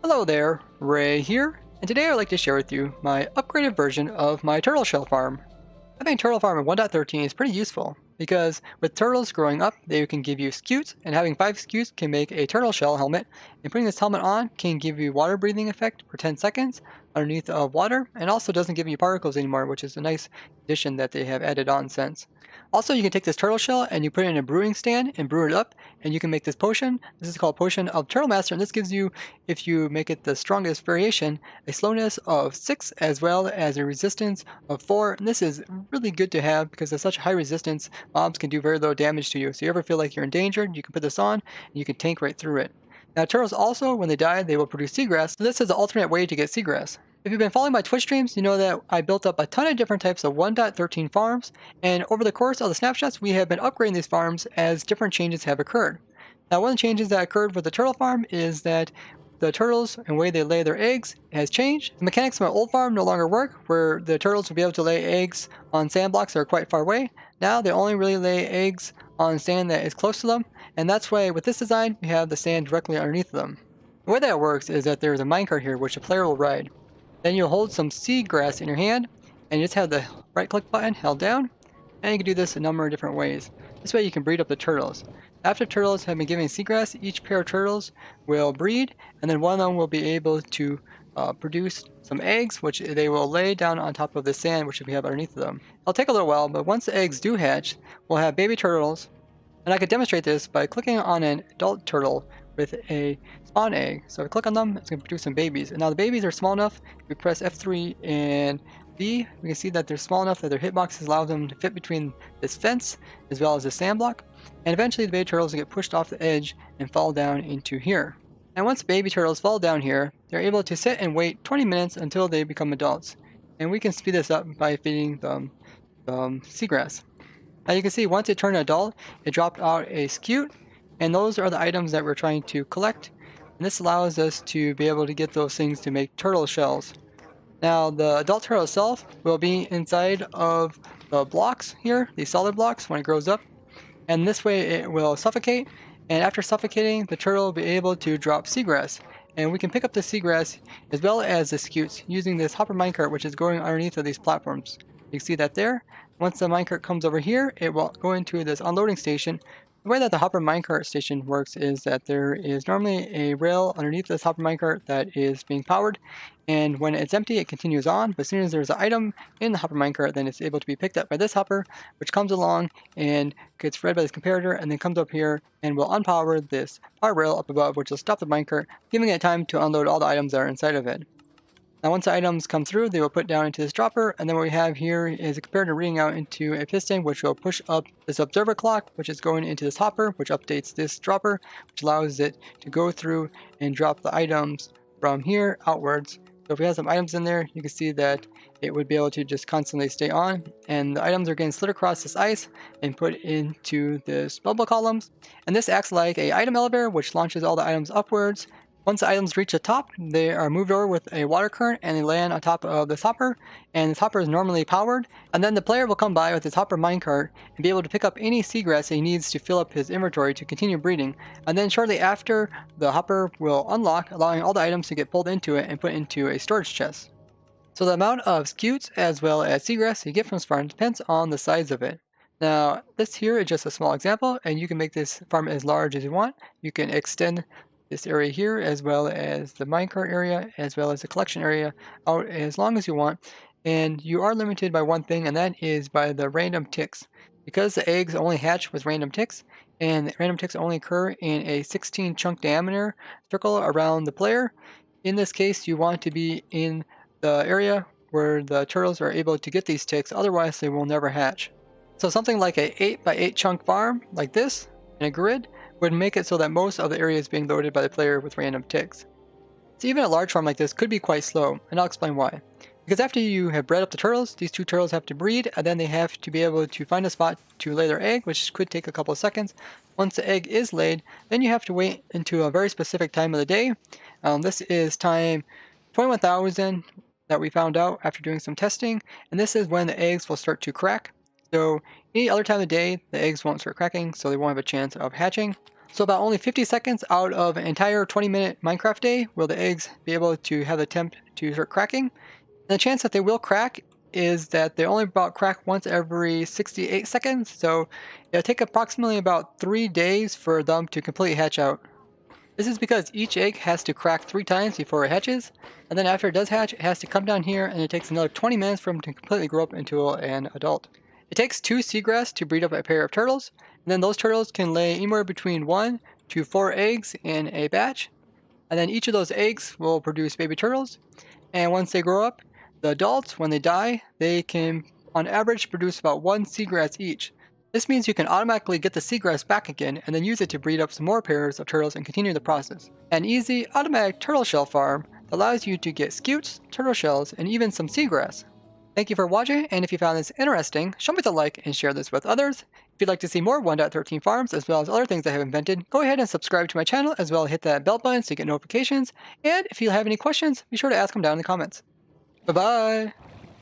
Hello there, Ray here, and today I'd like to share with you my upgraded version of my turtle shell farm. Having turtle farm in 1.13 is pretty useful, because with turtles growing up, they can give you scutes, and having 5 scutes can make a turtle shell helmet, and putting this helmet on can give you water breathing effect for 10 seconds underneath of water, and also doesn't give you particles anymore, which is a nice addition that they have added on since. Also, you can take this turtle shell and you put it in a brewing stand and brew it up, and you can make this potion. This is called Potion of Turtle Master, and this gives you, if you make it the strongest variation, a slowness of 6 as well as a resistance of 4. And this is really good to have because at such high resistance, mobs can do very little damage to you. So you ever feel like you're endangered, you can put this on and you can tank right through it. Now turtles also, when they die, they will produce seagrass. So this is the alternate way to get seagrass. If you've been following my Twitch streams, you know that I built up a ton of different types of 1.13 farms, and over the course of the snapshots, we have been upgrading these farms as different changes have occurred. Now, one of the changes that occurred with the turtle farm is that the turtles and the way they lay their eggs has changed. The mechanics of my old farm no longer work, where the turtles would be able to lay eggs on sand blocks that are quite far away. Now they only really lay eggs on sand that is close to them, and that's why with this design, we have the sand directly underneath them. The way that works is that there's a minecart here which the player will ride. Then you'll hold some seed grass in your hand, and you just have the right click button held down, and you can do this a number of different ways. This way you can breed up the turtles. After turtles have been given seagrass, each pair of turtles will breed, and then one of them will be able to produce some eggs, which they will lay down on top of the sand, which we have underneath of them. It'll take a little while, but once the eggs do hatch, we'll have baby turtles, and I could demonstrate this by clicking on an adult turtle with a spawn egg. So if I click on them, it's going to produce some babies. And now the babies are small enough, if we press F3 and B, we can see that they're small enough that their hitboxes allow them to fit between this fence as well as the sand block. And eventually the baby turtles will get pushed off the edge and fall down into here. And once baby turtles fall down here, they're able to sit and wait 20 minutes until they become adults. And we can speed this up by feeding them seagrass. Now you can see once it turned adult, it dropped out a scute, and those are the items that we're trying to collect. And this allows us to be able to get those things to make turtle shells. Now the adult turtle itself will be inside of the blocks here, these solid blocks, when it grows up. And this way it will suffocate, and after suffocating, the turtle will be able to drop seagrass. And we can pick up the seagrass as well as the scutes using this hopper minecart, which is going underneath of these platforms. You can see that there. Once the minecart comes over here, it will go into this unloading station. The way that the hopper minecart station works is that there is normally a rail underneath this hopper minecart that is being powered, and when it's empty it continues on, but as soon as there's an item in the hopper minecart, then it's able to be picked up by this hopper, which comes along and gets read by this comparator and then comes up here and will unpower this power rail up above, which will stop the minecart, giving it time to unload all the items that are inside of it. Now once the items come through, they will put down into this dropper, and then what we have here is a comparator reading out into a piston, which will push up this observer clock, which is going into this hopper, which updates this dropper, which allows it to go through and drop the items from here outwards. So if we have some items in there, you can see that it would be able to just constantly stay on, and the items are getting slid across this ice and put into this bubble columns. And this acts like a item elevator, which launches all the items upwards. Once the items reach the top, they are moved over with a water current and they land on top of this hopper, and this hopper is normally powered, and then the player will come by with his hopper minecart and be able to pick up any seagrass that he needs to fill up his inventory to continue breeding, and then shortly after, the hopper will unlock, allowing all the items to get pulled into it and put into a storage chest. So the amount of scutes as well as seagrass you get from this farm depends on the size of it. Now this here is just a small example, and you can make this farm as large as you want. You can extend this area here as well as the minecart area as well as the collection area out as long as you want, and you are limited by one thing, and that is by the random ticks. Because the eggs only hatch with random ticks, and the random ticks only occur in a 16 chunk diameter circle around the player, in this case you want to be in the area where the turtles are able to get these ticks, otherwise they will never hatch. So something like a 8 by 8 chunk farm like this in a grid would make it so that most of the area is being loaded by the player with random ticks. So even a large farm like this could be quite slow, and I'll explain why. Because after you have bred up the turtles, these two turtles have to breed, and then they have to be able to find a spot to lay their egg, which could take a couple of seconds. Once the egg is laid, then you have to wait until a very specific time of the day. This is time 21,000 that we found out after doing some testing, and this is when the eggs will start to crack. So any other time of the day, the eggs won't start cracking, so they won't have a chance of hatching. So about only 50 seconds out of an entire 20-minute Minecraft day will the eggs be able to have the temp to start cracking. And the chance that they will crack is that they only about crack once every 68 seconds, so it'll take approximately about 3 days for them to completely hatch out. This is because each egg has to crack 3 times before it hatches, and then after it does hatch, it has to come down here, and it takes another 20 minutes for them to completely grow up into an adult. It takes 2 seagrass to breed up a pair of turtles, and then those turtles can lay anywhere between 1 to 4 eggs in a batch, and then each of those eggs will produce baby turtles, and once they grow up, the adults, when they die, they can on average produce about 1 seagrass each. This means you can automatically get the seagrass back again and then use it to breed up some more pairs of turtles and continue the process. An easy, automatic turtle shell farm that allows you to get scutes, turtle shells, and even some seagrass. Thank you for watching, and if you found this interesting, show me the like and share this with others. If you'd like to see more 1.13 farms as well as other things I have invented, go ahead and subscribe to my channel as well as hit that bell button so you get notifications. And if you have any questions, be sure to ask them down in the comments. Bye-bye!